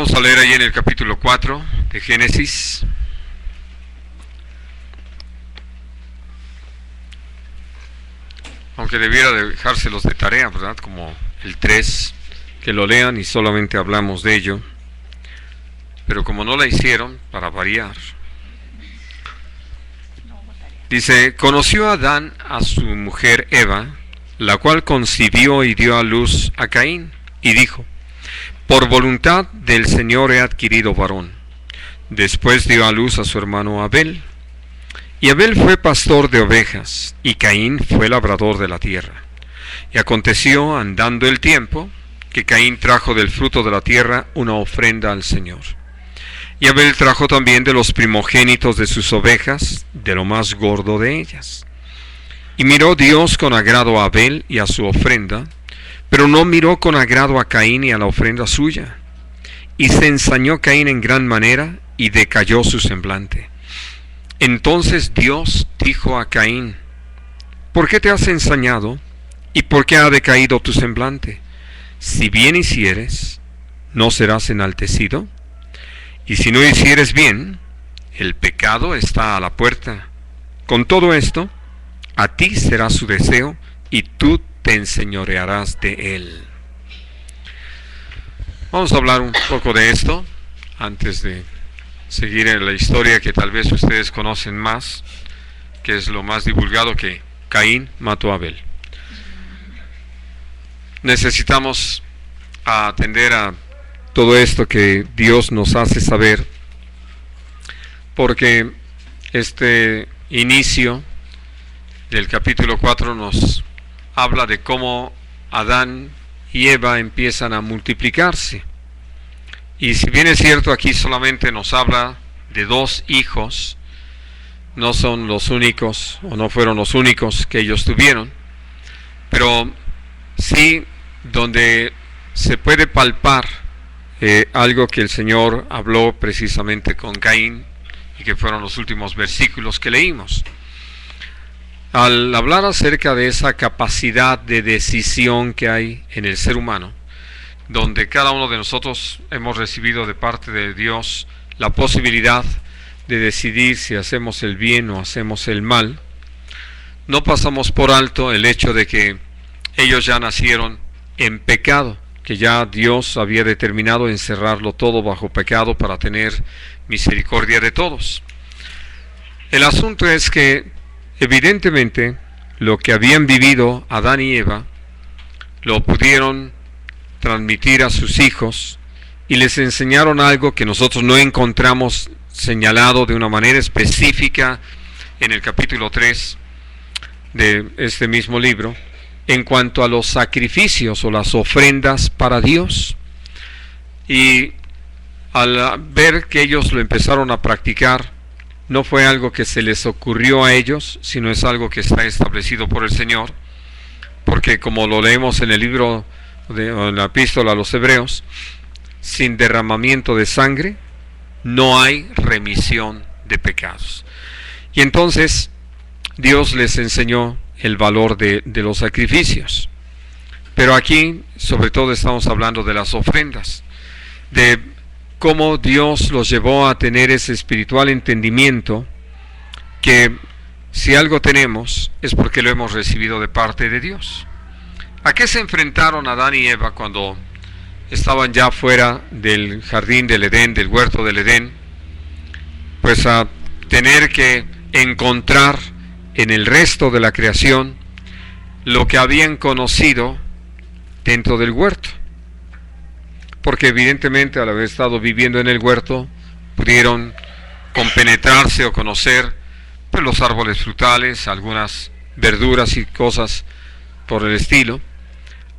Vamos a leer ahí en el capítulo 4 de Génesis. Aunque debiera dejárselos de tarea, ¿verdad? Como el 3, que lo lean y solamente hablamos de ello. Pero como no la hicieron, para variar. Dice, conoció Adán a su mujer Eva, la cual concibió y dio a luz a Caín, y dijo, por voluntad del Señor he adquirido varón. Después dio a luz a su hermano Abel. Y Abel fue pastor de ovejas, y Caín fue labrador de la tierra. Y aconteció, andando el tiempo, que Caín trajo del fruto de la tierra una ofrenda al Señor. Y Abel trajo también de los primogénitos de sus ovejas, de lo más gordo de ellas. Y miró Dios con agrado a Abel y a su ofrenda, pero no miró con agrado a Caín y a la ofrenda suya. Y se ensañó Caín en gran manera, y decayó su semblante. Entonces Dios dijo a Caín, ¿por qué te has ensañado? ¿Y por qué ha decaído tu semblante? Si bien hicieres, ¿no serás enaltecido? Y si no hicieres bien, el pecado está a la puerta. Con todo esto, a ti será su deseo, y tú te enseñorearás de él. Vamos a hablar un poco de esto, antes de seguir en la historia que tal vez ustedes conocen más, que es lo más divulgado, que Caín mató a Abel. Necesitamos atender a todo esto que Dios nos hace saber, porque este inicio del capítulo 4 nos habla de cómo Adán y Eva empiezan a multiplicarse. Y si bien es cierto, aquí solamente nos habla de 2 hijos, no son los únicos, o no fueron los únicos que ellos tuvieron, pero sí donde se puede palpar algo que el Señor habló precisamente con Caín, y que fueron los últimos versículos que leímos. Al hablar acerca de esa capacidad de decisión que hay en el ser humano, donde cada uno de nosotros hemos recibido de parte de Dios la posibilidad de decidir si hacemos el bien o hacemos el mal, no pasamos por alto el hecho de que ellos ya nacieron en pecado, que ya Dios había determinado encerrarlo todo bajo pecado para tener misericordia de todos. El asunto es que evidentemente lo que habían vivido Adán y Eva lo pudieron transmitir a sus hijos, y les enseñaron algo que nosotros no encontramos señalado de una manera específica en el capítulo 3 de este mismo libro, en cuanto a los sacrificios o las ofrendas para Dios. Y al ver que ellos lo empezaron a practicar, no fue algo que se les ocurrió a ellos, sino es algo que está establecido por el Señor, porque como lo leemos en el libro en la epístola a los Hebreos, sin derramamiento de sangre no hay remisión de pecados. Y entonces Dios les enseñó el valor de los sacrificios. Pero aquí sobre todo estamos hablando de las ofrendas, de cómo Dios los llevó a tener ese espiritual entendimiento, que si algo tenemos es porque lo hemos recibido de parte de Dios. ¿A qué se enfrentaron Adán y Eva cuando estaban ya fuera del jardín del Edén, del huerto del Edén? Pues a tener que encontrar en el resto de la creación lo que habían conocido dentro del huerto, porque evidentemente al haber estado viviendo en el huerto pudieron compenetrarse o conocer pues, los árboles frutales, algunas verduras y cosas por el estilo.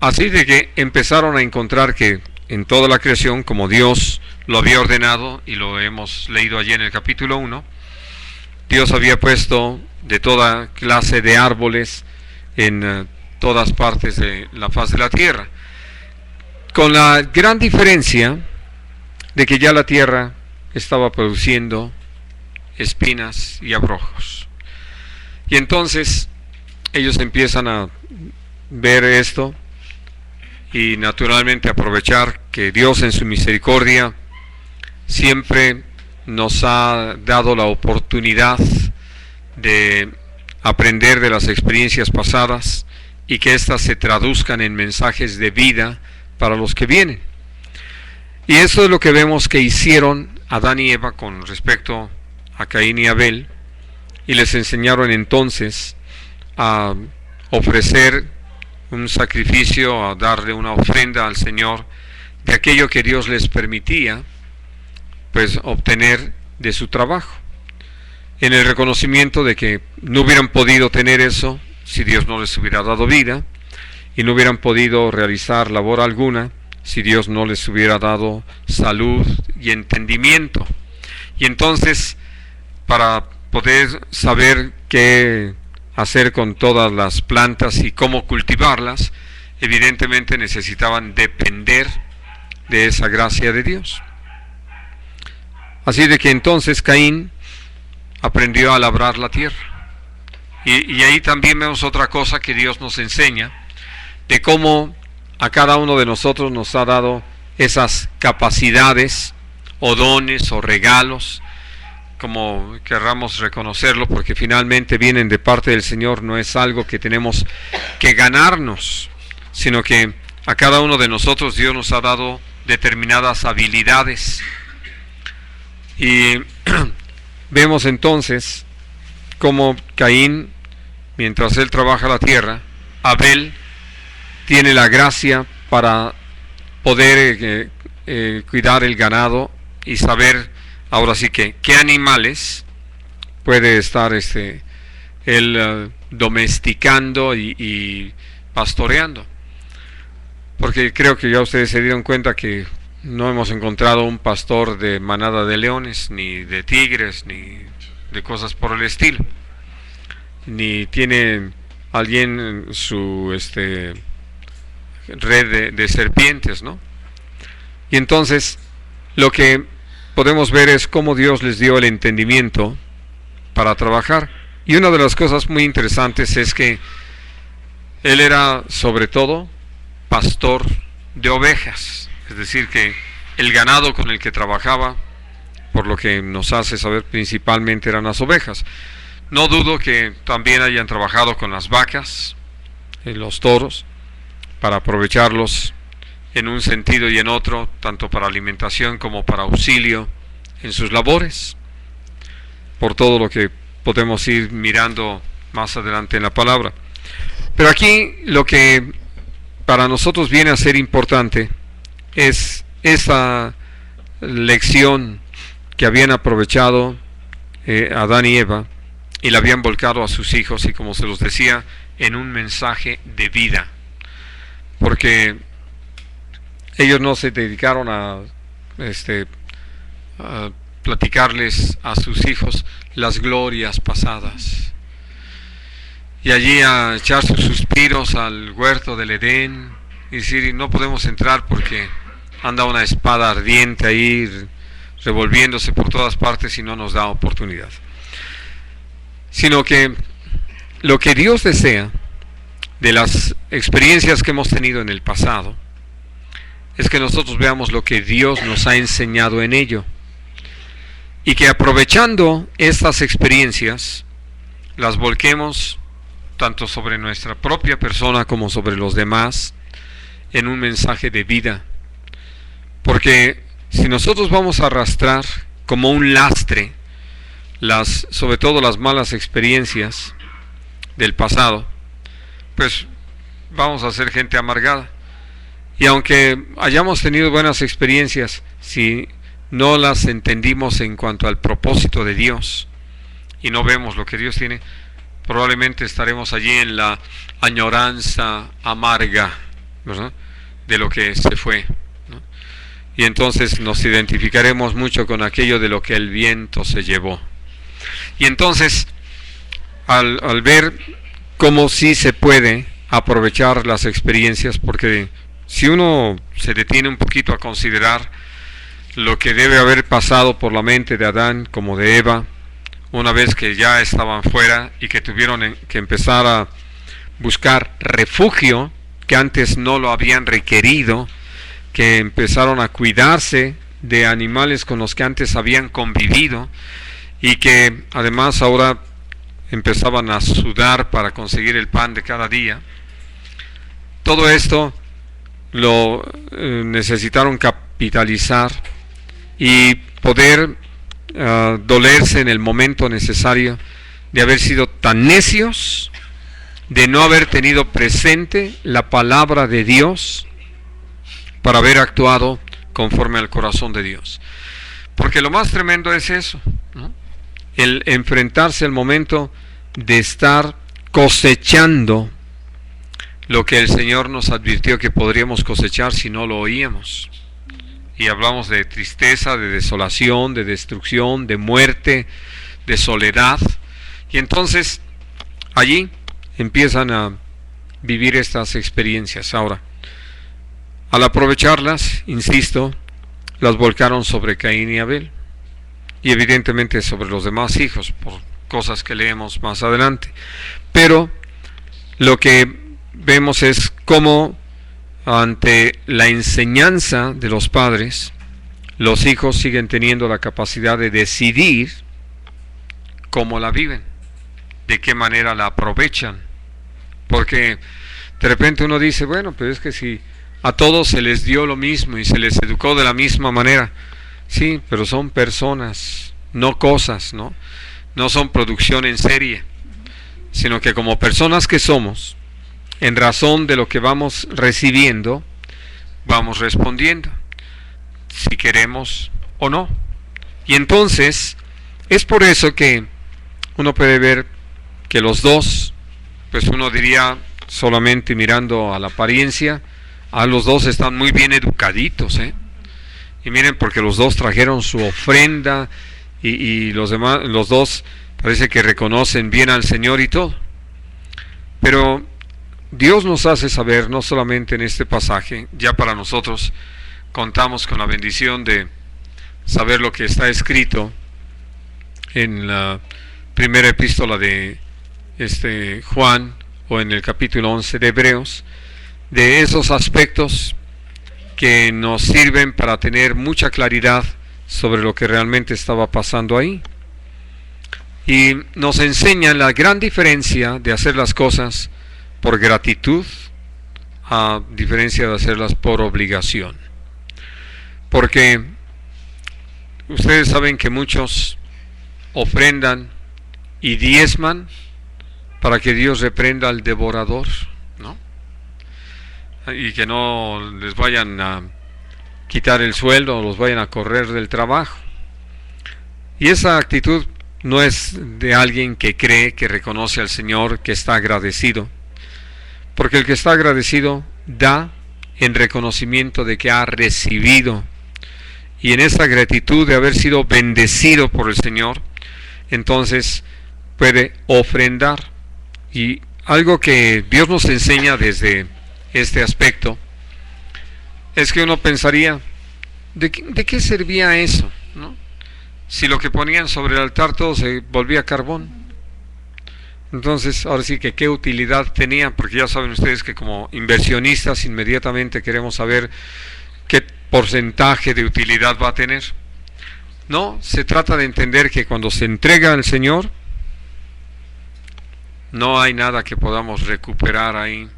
Así de que empezaron a encontrar que en toda la creación, como Dios lo había ordenado, y lo hemos leído allí en el capítulo 1, Dios había puesto de toda clase de árboles en todas partes de la faz de la tierra, con la gran diferencia de que ya la tierra estaba produciendo espinas y abrojos. Y entonces ellos empiezan a ver esto y naturalmente aprovechar que Dios en su misericordia siempre nos ha dado la oportunidad de aprender de las experiencias pasadas y que éstas se traduzcan en mensajes de vida para los que vienen. Y eso es lo que vemos que hicieron Adán y Eva con respecto a Caín y Abel, y les enseñaron entonces a ofrecer un sacrificio, a darle una ofrenda al Señor de aquello que Dios les permitía pues obtener de su trabajo, en el reconocimiento de que no hubieran podido tener eso si Dios no les hubiera dado vida, y no hubieran podido realizar labor alguna si Dios no les hubiera dado salud y entendimiento. Y entonces, para poder saber qué hacer con todas las plantas y cómo cultivarlas, evidentemente necesitaban depender de esa gracia de Dios. Así de que entonces Caín aprendió a labrar la tierra. Y ahí también vemos otra cosa que Dios nos enseña, de cómo a cada uno de nosotros nos ha dado esas capacidades o dones o regalos, como querramos reconocerlo, porque finalmente vienen de parte del Señor, no es algo que tenemos que ganarnos, sino que a cada uno de nosotros Dios nos ha dado determinadas habilidades. Y vemos entonces cómo Caín, mientras él trabaja la tierra, Abel tiene la gracia para poder cuidar el ganado y saber ahora sí que qué animales puede estar él domesticando y pastoreando. Porque creo que ya ustedes se dieron cuenta que no hemos encontrado un pastor de manada de leones, ni de tigres, ni de cosas por el estilo. Ni tiene alguien su red de serpientes, ¿no? Y entonces lo que podemos ver es cómo Dios les dio el entendimiento para trabajar. Y una de las cosas muy interesantes es que él era sobre todo pastor de ovejas, es decir que el ganado con el que trabajaba, por lo que nos hace saber, principalmente eran las ovejas. No dudo que también hayan trabajado con las vacas, los toros, para aprovecharlos en un sentido y en otro, tanto para alimentación como para auxilio en sus labores, por todo lo que podemos ir mirando más adelante en la palabra. Pero aquí lo que para nosotros viene a ser importante es esa lección que habían aprovechado Adán y Eva y la habían volcado a sus hijos, y como se los decía, en un mensaje de vida, porque ellos no se dedicaron a platicarles a sus hijos las glorias pasadas, y allí a echar sus suspiros al huerto del Edén y decir, no podemos entrar porque anda una espada ardiente ahí revolviéndose por todas partes y no nos da oportunidad. Sino que lo que Dios desea de las experiencias que hemos tenido en el pasado es que nosotros veamos lo que Dios nos ha enseñado en ello, y que aprovechando estas experiencias las volquemos tanto sobre nuestra propia persona como sobre los demás en un mensaje de vida. Porque si nosotros vamos a arrastrar como un lastre sobre todo las malas experiencias del pasado, pues vamos a ser gente amargada. Y aunque hayamos tenido buenas experiencias, si no las entendimos en cuanto al propósito de Dios y no vemos lo que Dios tiene, probablemente estaremos allí en la añoranza amarga, ¿verdad?, de lo que se fue, ¿no? Y entonces nos identificaremos mucho con aquello de lo que el viento se llevó. Y entonces, al ver cómo sí se puede aprovechar las experiencias, porque si uno se detiene un poquito a considerar lo que debe haber pasado por la mente de Adán como de Eva, una vez que ya estaban fuera y que tuvieron que empezar a buscar refugio, que antes no lo habían requerido, que empezaron a cuidarse de animales con los que antes habían convivido y que además ahora empezaban a sudar para conseguir el pan de cada día. Todo esto lo necesitaron capitalizar y poder dolerse en el momento necesario de haber sido tan necios, de no haber tenido presente la palabra de Dios para haber actuado conforme al corazón de Dios. Porque lo más tremendo es eso, ¿no? El enfrentarse al momento de estar cosechando lo que el Señor nos advirtió que podríamos cosechar si no lo oíamos. Y hablamos de tristeza, de desolación, de destrucción, de muerte, de soledad. Y entonces allí empiezan a vivir estas experiencias. Ahora, al aprovecharlas, insisto, las volcaron sobre Caín y Abel. Y evidentemente sobre los demás hijos, por cosas que leemos más adelante. Pero lo que vemos es cómo ante la enseñanza de los padres, los hijos siguen teniendo la capacidad de decidir cómo la viven, de qué manera la aprovechan. Porque de repente uno dice, bueno, pero es que si a todos se les dio lo mismo y se les educó de la misma manera, sí, pero son personas, no cosas, ¿no? No son producción en serie, sino que como personas que somos, en razón de lo que vamos recibiendo, vamos respondiendo, si queremos o no. Y entonces, es por eso que uno puede ver que los dos, pues uno diría solamente mirando a la apariencia, a los dos están muy bien educaditos, y miren, porque los dos trajeron su ofrenda y los demás, los dos parece que reconocen bien al Señor y todo. Pero Dios nos hace saber, no solamente en este pasaje, ya para nosotros contamos con la bendición de saber lo que está escrito en la primera epístola de Juan, o en el capítulo 11 de Hebreos, de esos aspectos que nos sirven para tener mucha claridad sobre lo que realmente estaba pasando ahí. Y nos enseñan la gran diferencia de hacer las cosas por gratitud a diferencia de hacerlas por obligación. Porque ustedes saben que muchos ofrendan y diezman para que Dios reprenda al devorador, ¿no? Y que no les vayan a quitar el sueldo o los vayan a correr del trabajo. Y esa actitud no es de alguien que cree, que reconoce al Señor, que está agradecido. Porque el que está agradecido da en reconocimiento de que ha recibido. Y en esa gratitud de haber sido bendecido por el Señor, entonces puede ofrendar. Y algo que Dios nos enseña desde este aspecto es que uno pensaría, ¿de qué servía eso, ¿no? Si lo que ponían sobre el altar todo se volvía carbón. Entonces, ahora sí que qué utilidad tenía, porque ya saben ustedes que como inversionistas inmediatamente queremos saber qué porcentaje de utilidad va a tener. No, se trata de entender que cuando se entrega al Señor, no hay nada que podamos recuperar ahí,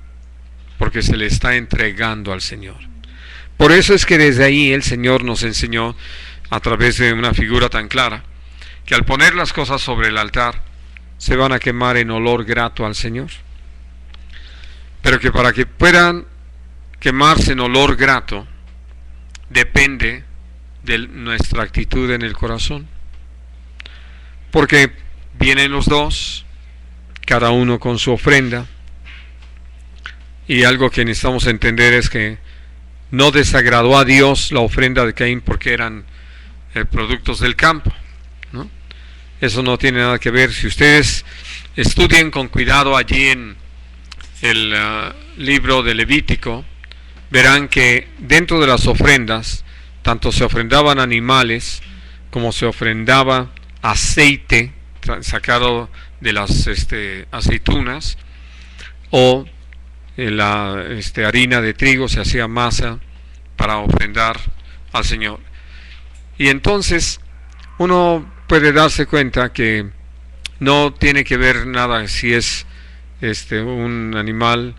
porque se le está entregando al Señor. Por eso es que desde ahí el Señor nos enseñó, a través de una figura tan clara, que al poner las cosas sobre el altar, se van a quemar en olor grato al Señor. Pero que para que puedan quemarse en olor grato, depende de nuestra actitud en el corazón. Porque vienen los dos, cada uno con su ofrenda, y algo que necesitamos entender es que no desagradó a Dios la ofrenda de Caín porque eran productos del campo, ¿no? Eso no tiene nada que ver. Si ustedes estudien con cuidado allí en el libro de Levítico, verán que dentro de las ofrendas, tanto se ofrendaban animales como se ofrendaba aceite sacado de las aceitunas, o la harina de trigo, se hacía masa para ofrendar al Señor. Y entonces uno puede darse cuenta que no tiene que ver nada si es un animal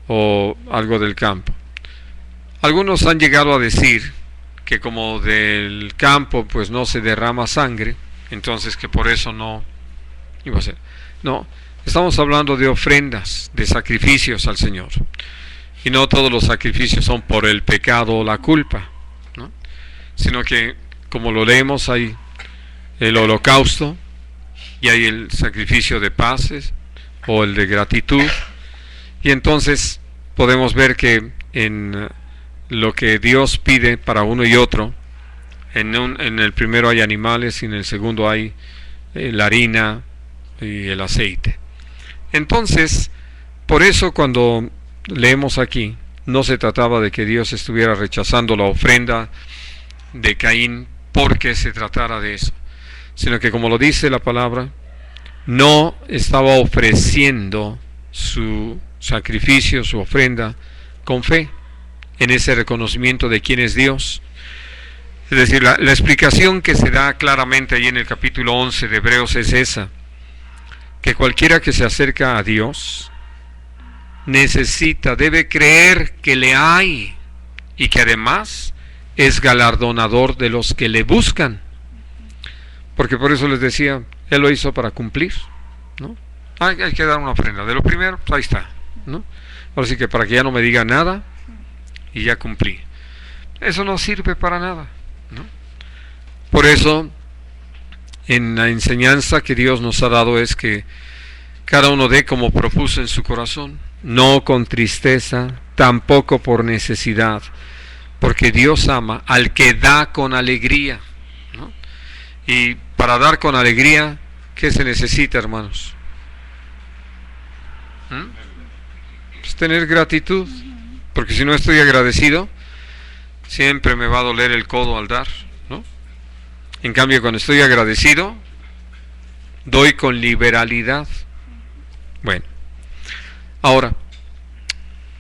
o algo del campo. Algunos han llegado a decir que como del campo pues no se derrama sangre, entonces que por eso no iba a ser. No, estamos hablando de ofrendas, de sacrificios al Señor. Y no todos los sacrificios son por el pecado o la culpa, ¿no? Sino que, como lo leemos, hay el holocausto y hay el sacrificio de paces o el de gratitud. Y entonces podemos ver que en lo que Dios pide para uno y otro, en el primero hay animales y en el segundo hay la harina y el aceite. Entonces, por eso cuando leemos aquí, no se trataba de que Dios estuviera rechazando la ofrenda de Caín porque se tratara de eso, sino que, como lo dice la palabra, no estaba ofreciendo su sacrificio, su ofrenda, con fe, en ese reconocimiento de quién es Dios. Es decir, la explicación que se da claramente ahí en el capítulo 11 de Hebreos es esa, que cualquiera que se acerca a Dios debe creer que le hay y que además es galardonador de los que le buscan. Porque por eso les decía, Él lo hizo para cumplir, ¿no? Hay que dar una ofrenda. De lo primero, pues ahí está, ¿no? Ahora sí que para que ya no me diga nada y ya cumplí. Eso no sirve para nada, ¿no? Por eso, en la enseñanza que Dios nos ha dado es que cada uno dé como propuso en su corazón, no con tristeza, tampoco por necesidad, porque Dios ama al que da con alegría, ¿no? Y para dar con alegría, ¿qué se necesita, hermanos? Pues tener gratitud, porque si no estoy agradecido, siempre me va a doler el codo al dar, ¿no? En cambio, cuando estoy agradecido, doy con liberalidad. Bueno, ahora,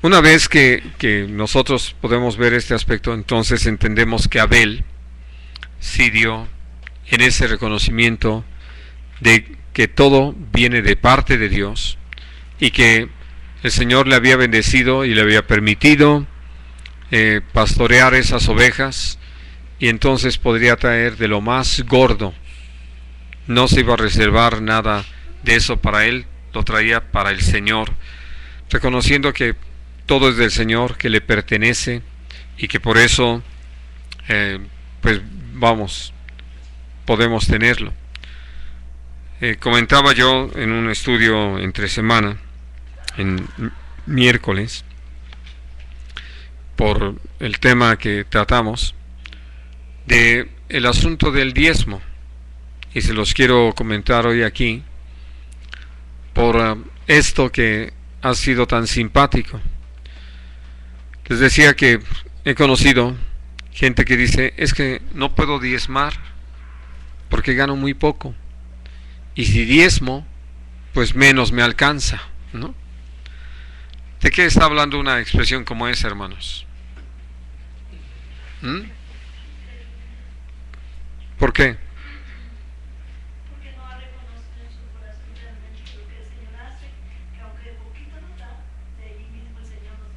una vez que nosotros podemos ver este aspecto, entonces entendemos que Abel sí dio en ese reconocimiento de que todo viene de parte de Dios y que el Señor le había bendecido y le había permitido pastorear esas ovejas, y entonces podría traer de lo más gordo. No se iba a reservar nada de eso para él, lo traía para el Señor, reconociendo que todo es del Señor, que le pertenece y que por eso pues vamos, podemos tenerlo. Comentaba yo en un estudio entre semana, en miércoles, por el tema que tratamos, de el asunto del diezmo, y se los quiero comentar hoy aquí, por esto que ha sido tan simpático. Les decía que he conocido gente que dice, es que no puedo diezmar porque gano muy poco, y si diezmo, pues menos me alcanza, ¿no? ¿De qué está hablando una expresión como esa, hermanos? ¿Por qué? Porque no ha reconocido en su corazón realmente lo que el Señor hace, que aunque poquito nos da, de ahí mismo el Señor nos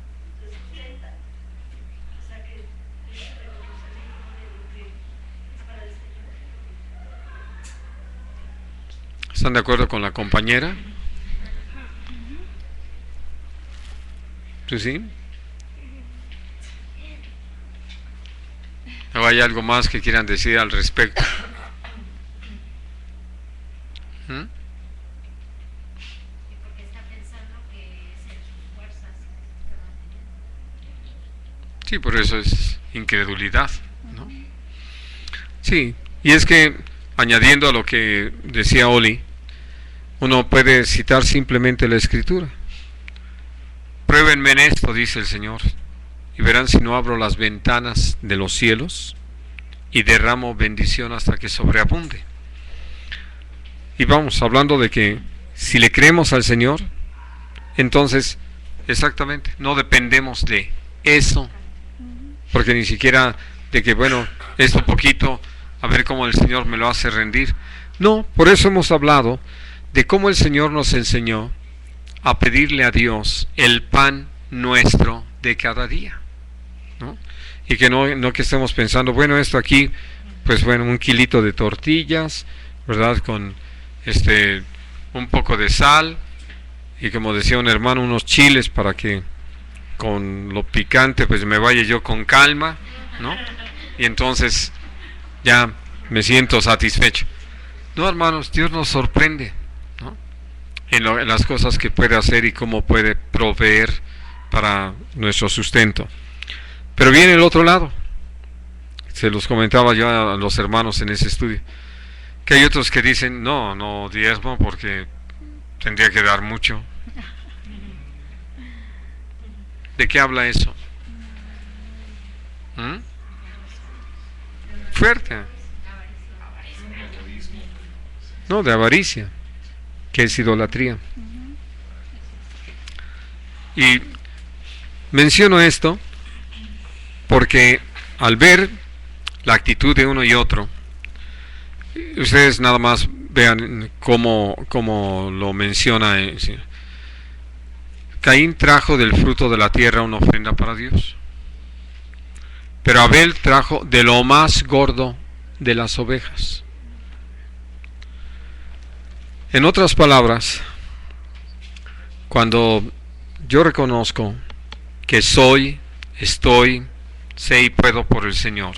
sustenta. O sea que ese reconocimiento de lo que es para el Señor. ¿Están de acuerdo con la compañera? ¿Tú sí? ¿O hay algo más que quieran decir al respecto? Porque está pensando que es en sus fuerzas que está manteniendo. Sí, por eso es incredulidad, ¿no? Sí, y es que añadiendo a lo que decía Oli, uno puede citar simplemente la Escritura. Pruébenme en esto, dice el Señor, y verán si no abro las ventanas de los cielos y derramo bendición hasta que sobreabunde. Y vamos, hablando de que si le creemos al Señor, entonces, exactamente, no dependemos de eso, porque ni siquiera de que, bueno, esto poquito a ver cómo el Señor me lo hace rendir. No, por eso hemos hablado de cómo el Señor nos enseñó a pedirle a Dios el pan nuestro de cada día, ¿no? Y que no que estemos pensando, bueno, esto aquí, pues bueno, un kilito de tortillas, ¿verdad? Con un poco de sal y, como decía un hermano, unos chiles para que con lo picante pues me vaya yo con calma, ¿no? Y entonces ya me siento satisfecho. No, hermanos, Dios nos sorprende, ¿no? En las cosas que puede hacer y cómo puede proveer para nuestro sustento. Pero viene el otro lado. Se los comentaba yo a los hermanos en ese estudio, que hay otros que dicen, no diezmo porque tendría que dar mucho. ¿De qué habla eso? Fuerte. No, de avaricia, que es idolatría. Y menciono esto porque al ver la actitud de uno y otro, ustedes nada más vean cómo lo menciona. Caín trajo del fruto de la tierra una ofrenda para Dios, pero Abel trajo de lo más gordo de las ovejas. En otras palabras, cuando yo reconozco que estoy, sé y puedo por el Señor,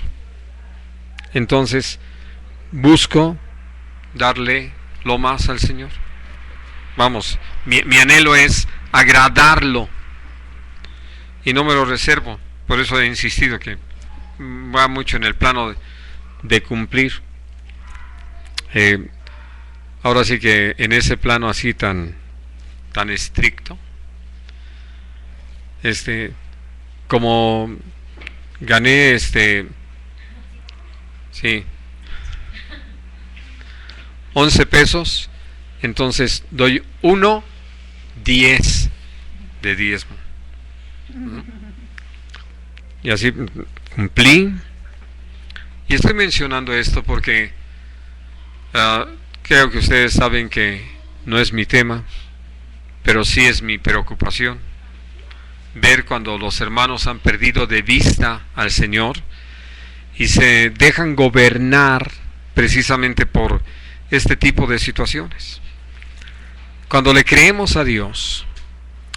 entonces busco darle lo más al Señor. Vamos, mi anhelo es agradarlo y no me lo reservo. Por eso he insistido que va mucho en el plano de cumplir. Ahora sí que en ese plano así tan estricto, como gané sí, 11 pesos, entonces doy 1.10 de diezmo. Y así cumplí. Y estoy mencionando esto porque creo que ustedes saben que no es mi tema, pero sí es mi preocupación. Ver cuando los hermanos han perdido de vista al Señor y se dejan gobernar precisamente por este tipo de situaciones. Cuando le creemos a Dios,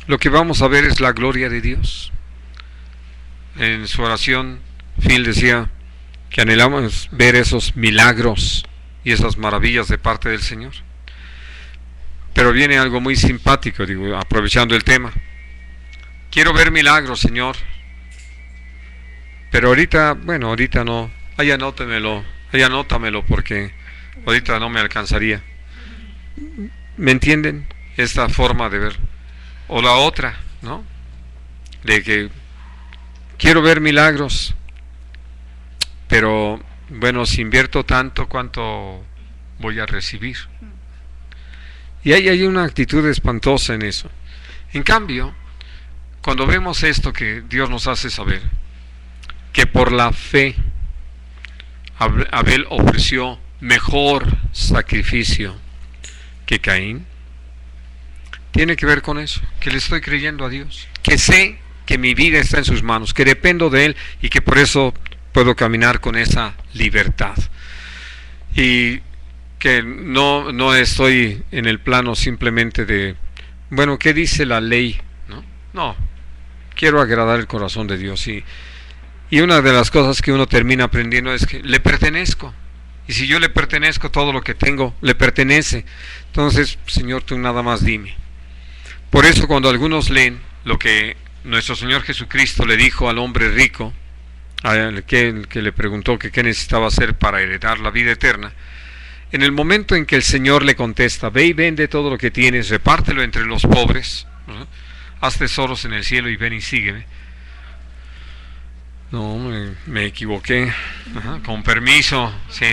lo que vamos a ver es la gloria de Dios. En su oración, Phil decía que anhelamos ver esos milagros y esas maravillas de parte del Señor. Pero viene algo muy simpático, digo, aprovechando el tema. Quiero ver milagros, Señor. Pero ahorita no. Ahí anótamelo porque ahorita no me alcanzaría. ¿Me entienden? Esta forma de ver. O la otra, ¿no? De que quiero ver milagros, pero bueno, si invierto tanto, ¿cuánto voy a recibir? Y hay una actitud espantosa en eso. En cambio, cuando vemos esto que Dios nos hace saber, que por la fe Abel ofreció mejor sacrificio que Caín, tiene que ver con eso, que le estoy creyendo a Dios, que sé que mi vida está en sus manos, que dependo de Él y que por eso puedo caminar con esa libertad. Y que no estoy en el plano simplemente de, bueno, ¿qué dice la ley? No, quiero agradar el corazón de Dios. Y una de las cosas que uno termina aprendiendo es que le pertenezco. Y si yo le pertenezco, todo lo que tengo le pertenece. Entonces, Señor, tú nada más dime. Por eso cuando algunos leen lo que nuestro Señor Jesucristo le dijo al hombre rico, al que le preguntó que qué necesitaba hacer para heredar la vida eterna, en el momento en que el Señor le contesta, ve y vende todo lo que tienes, repártelo entre los pobres, ¿no? Haz tesoros en el cielo y ven y sígueme. No, me equivoqué. Ajá, con permiso. Sí.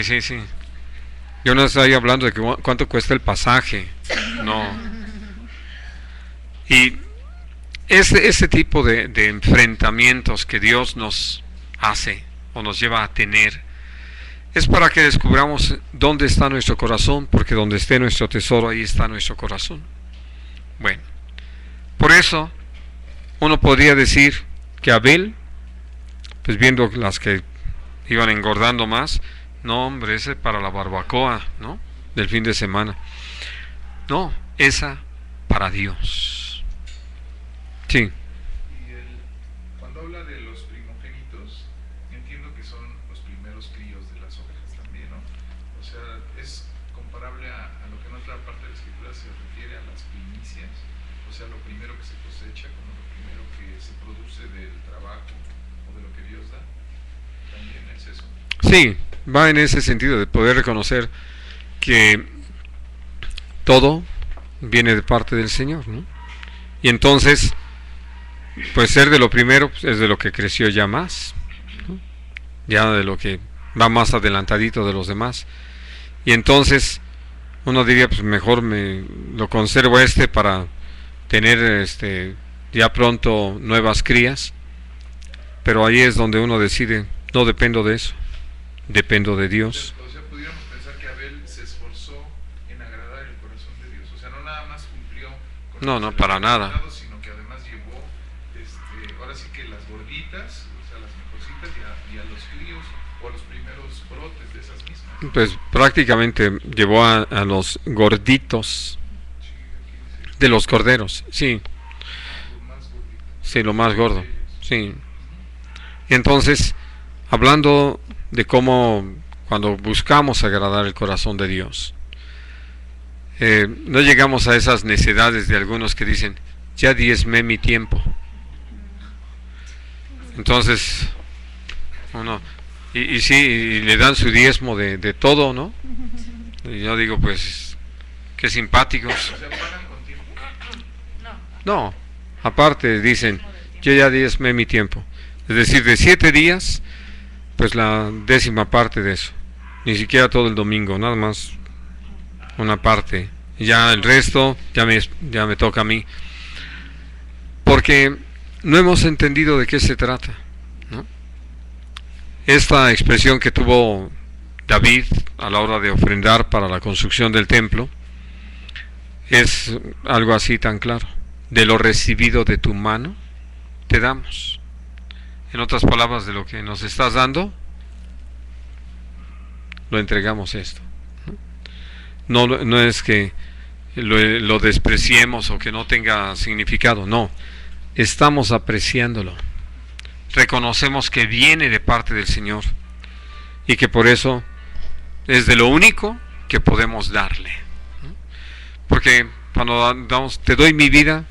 Yo no estoy hablando de que cuánto cuesta el pasaje. No. Y este tipo de enfrentamientos que Dios nos hace o nos lleva a tener Es para que descubramos dónde está nuestro corazón, porque donde esté nuestro tesoro, ahí está nuestro corazón. Bueno, por eso uno podría decir que Abel, pues viendo las que iban engordando más, no hombre, ese para la barbacoa, ¿no? Del fin de semana. No, esa para Dios. Sí. Cuando habla de los primogénitos, entiendo que son los primeros críos de las ovejas también, ¿no? O sea, es comparable a lo que en otra parte de la escritura se refiere a las primicias, o sea, lo primero que se cosecha como lo primero que se produce del trabajo o de lo que Dios da. También es eso. Sí, va en ese sentido de poder reconocer que todo viene de parte del Señor, ¿no? Y entonces, pues ser de lo primero es de lo que creció ya más, ¿no? Ya de lo que va más adelantadito de los demás. Y entonces uno diría, pues mejor me lo conservo para tener ya pronto nuevas crías. Pero ahí es donde uno decide, no dependo de eso, dependo de Dios. O sea, pudiéramos pensar que Abel se esforzó en agradar el corazón de Dios. O sea, no nada más cumplió con No, no, para nada. Sino que además llevó, ahora sí que las gorditas, o sea, las mejorcitas y a los críos o a los primeros brotes de esas mismas. Pues prácticamente llevó a los gorditos de los corderos, sí, Lo más gordito. sí, lo más gordo, sí. Entonces, hablando de cómo cuando buscamos agradar el corazón de Dios, no llegamos a esas necedades de algunos que dicen, ya diezmé mi tiempo. Entonces, uno, y sí, y le dan su diezmo de todo, ¿no? Y yo digo, pues, qué simpáticos. O sea, pagan con tiempo. No, aparte dicen, yo ya diezmé mi tiempo. Es decir, de 7 días, pues la 10ª parte de eso. Ni siquiera todo el domingo, nada más una parte. Ya el resto ya me toca a mí. Porque no hemos entendido de qué se trata, ¿no? Esta expresión que tuvo David a la hora de ofrendar para la construcción del templo es algo así tan claro. De lo recibido de tu mano, te damos. En otras palabras, de lo que nos estás dando, lo entregamos esto. No es que lo despreciemos o que no tenga significado, no. Estamos apreciándolo. Reconocemos que viene de parte del Señor y que por eso es de lo único que podemos darle. Porque cuando damos, te doy mi vida,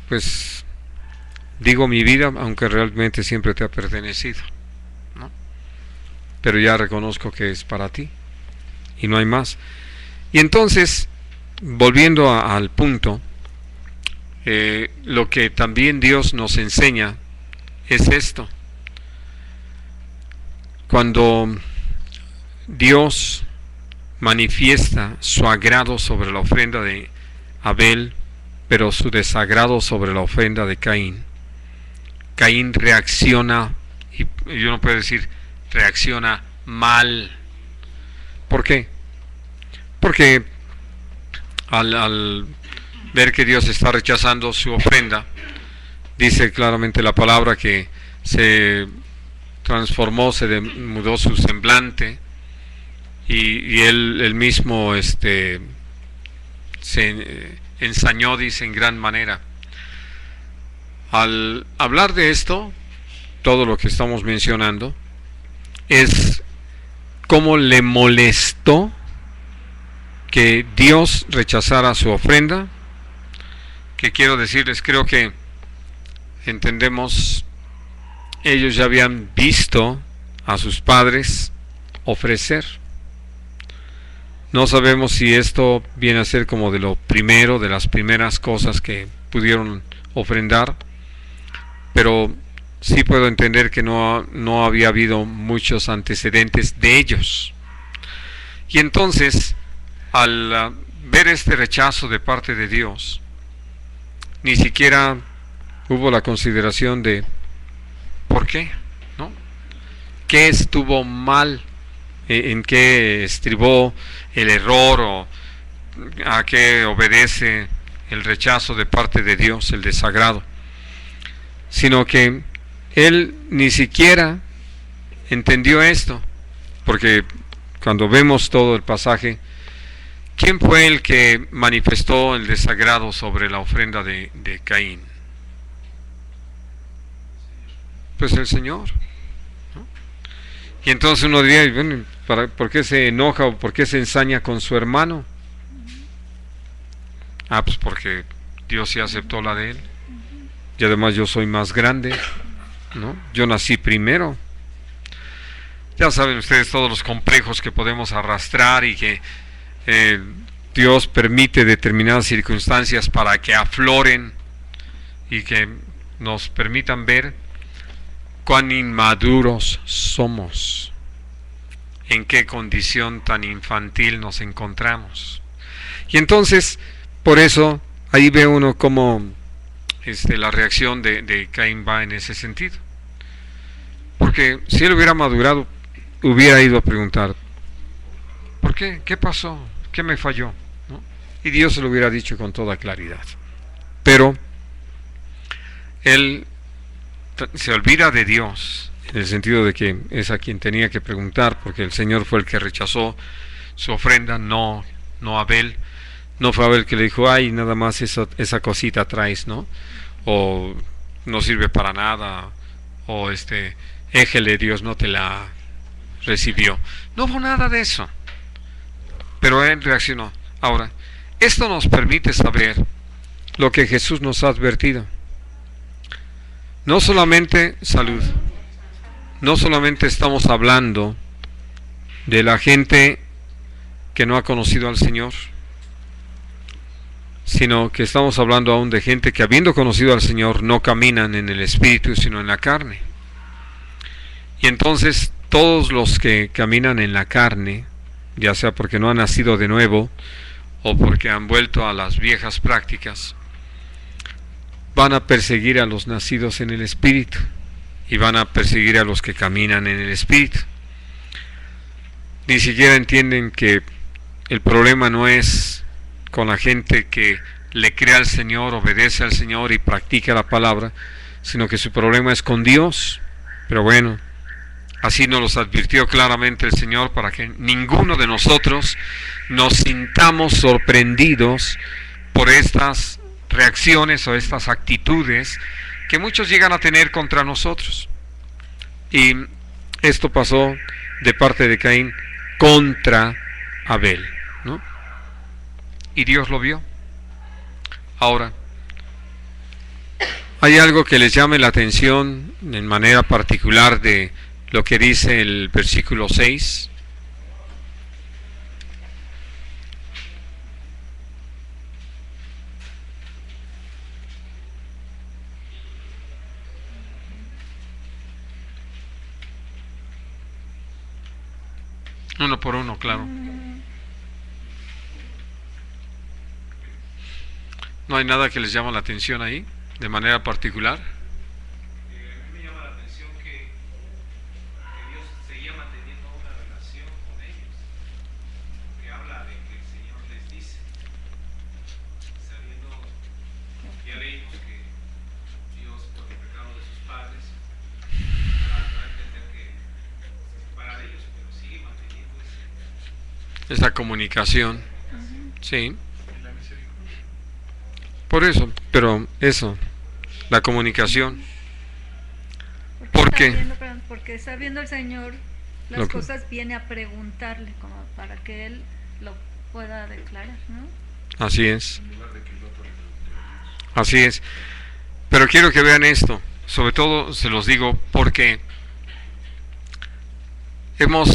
pues digo mi vida, aunque realmente siempre te ha pertenecido, ¿no? Pero ya reconozco que es para ti y no hay más. Y entonces, volviendo al punto, lo que también Dios nos enseña es esto. Cuando Dios manifiesta su agrado sobre la ofrenda de Abel, pero su desagrado sobre la ofrenda de Caín, Caín reacciona, y uno puede decir, reacciona mal. ¿Por qué? Porque al ver que Dios está rechazando su ofrenda, dice claramente la palabra que se transformó, se mudó su semblante, y él mismo se ensañó, dice, en gran manera. Al hablar de esto, todo lo que estamos mencionando es cómo le molestó que Dios rechazara su ofrenda. Que quiero decirles, creo que entendemos, ellos ya habían visto a sus padres ofrecer. No sabemos si esto viene a ser como de lo primero, de las primeras cosas que pudieron ofrendar, pero sí puedo entender que no había habido muchos antecedentes de ellos. Y entonces, al ver este rechazo de parte de Dios, ni siquiera hubo la consideración de ¿por qué? ¿No? ¿Qué estuvo mal en qué estribó el error o a qué obedece el rechazo de parte de Dios, el desagrado, sino que él ni siquiera entendió esto, porque cuando vemos todo el pasaje, ¿quién fue el que manifestó el desagrado sobre la ofrenda de Caín? Pues el Señor, ¿no? Y entonces uno diría, bueno, ¿por qué se enoja o por qué se ensaña con su hermano? Ah, pues porque Dios sí aceptó la de él. Y además yo soy más grande, ¿no? Yo nací primero. Ya saben ustedes todos los complejos que podemos arrastrar y que Dios permite determinadas circunstancias para que afloren y que nos permitan ver cuán inmaduros somos, en qué condición tan infantil nos encontramos. Y entonces, por eso, ahí ve uno cómo la reacción de Caín va en ese sentido. Porque si él hubiera madurado, hubiera ido a preguntar, ¿por qué? ¿Qué pasó? ¿Qué me falló? ¿No? Y Dios se lo hubiera dicho con toda claridad. Pero él se olvida de Dios, en el sentido de que es a quien tenía que preguntar, porque el Señor fue el que rechazó su ofrenda, no Abel. No fue Abel que le dijo, ay, nada más esa cosita traes, ¿no? O no sirve para nada, o éjele, Dios no te la recibió. No hubo nada de eso. Pero él reaccionó. Ahora, esto nos permite saber lo que Jesús nos ha advertido. No solamente no solamente estamos hablando de la gente que no ha conocido al Señor, sino que estamos hablando aún de gente que habiendo conocido al Señor no caminan en el Espíritu sino en la carne. Y entonces todos los que caminan en la carne, ya sea porque no han nacido de nuevo o porque han vuelto a las viejas prácticas, van a perseguir a los nacidos en el Espíritu y van a perseguir a los que caminan en el Espíritu. Ni siquiera entienden que el problema no es con la gente que le cree al Señor, obedece al Señor y practica la palabra, sino que su problema es con Dios. Pero bueno, así nos los advirtió claramente el Señor para que ninguno de nosotros nos sintamos sorprendidos por estas reacciones o estas actitudes que muchos llegan a tener contra nosotros. Y esto pasó de parte de Caín contra Abel, ¿no? Y Dios lo vio. Ahora, hay algo que les llame la atención en manera particular de lo que dice el versículo 6. Uno por uno, claro. ¿No hay nada que les llama la atención ahí, de manera particular? A mí me llama la atención que Dios seguía manteniendo una relación con ellos, que habla de que el Señor les dice, sabiendo, ya leímos que Dios por el pecado de sus padres va a entender que se separa de ellos, pero sigue manteniendo esa comunicación. Sí. Por eso, pero eso, la comunicación. ¿Por qué? Porque está viendo el Señor las cosas, viene a preguntarle como para que Él lo pueda declarar, ¿no? Así es. Así es. Pero quiero que vean esto, sobre todo se los digo porque hemos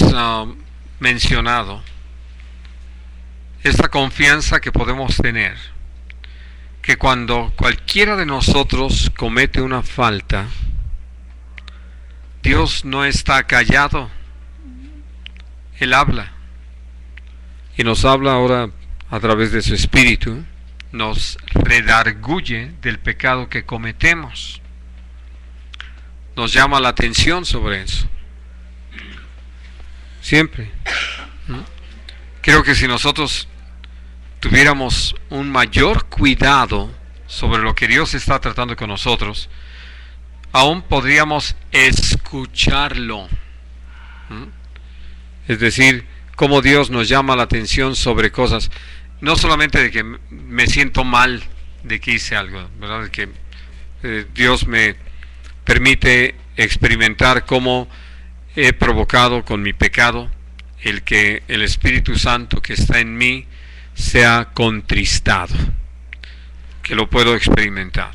mencionado esta confianza que podemos tener, que cuando cualquiera de nosotros comete una falta, Dios no está callado, Él habla, y nos habla ahora a través de su Espíritu, nos redarguye del pecado que cometemos, nos llama la atención sobre eso, siempre. Creo que si nosotros tuviéramos un mayor cuidado sobre lo que Dios está tratando con nosotros, aún podríamos escucharlo. Es decir, cómo Dios nos llama la atención sobre cosas, no solamente de que me siento mal de que hice algo, ¿verdad? De que Dios me permite experimentar cómo he provocado con mi pecado el que el Espíritu Santo que está en mí sea contristado, que lo puedo experimentar,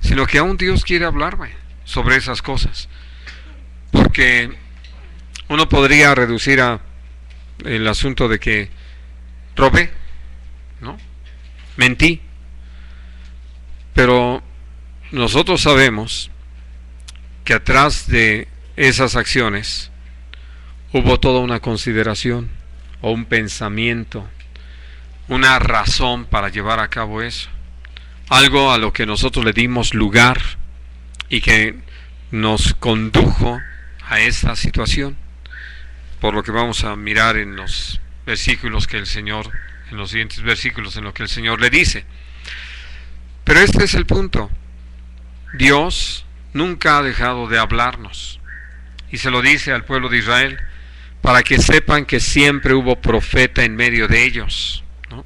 sino que aún Dios quiere hablarme sobre esas cosas, porque uno podría reducir a el asunto de que robé, ¿no? Mentí, pero nosotros sabemos que atrás de esas acciones hubo toda una consideración o un pensamiento, una razón para llevar a cabo eso, algo a lo que nosotros le dimos lugar y que nos condujo a esta situación, por lo que vamos a mirar en los versículos que el Señor, en los siguientes versículos, en lo que el Señor le dice. Pero este es el punto: Dios nunca ha dejado de hablarnos, y se lo dice al pueblo de Israel para que sepan que siempre hubo profeta en medio de ellos, ¿no?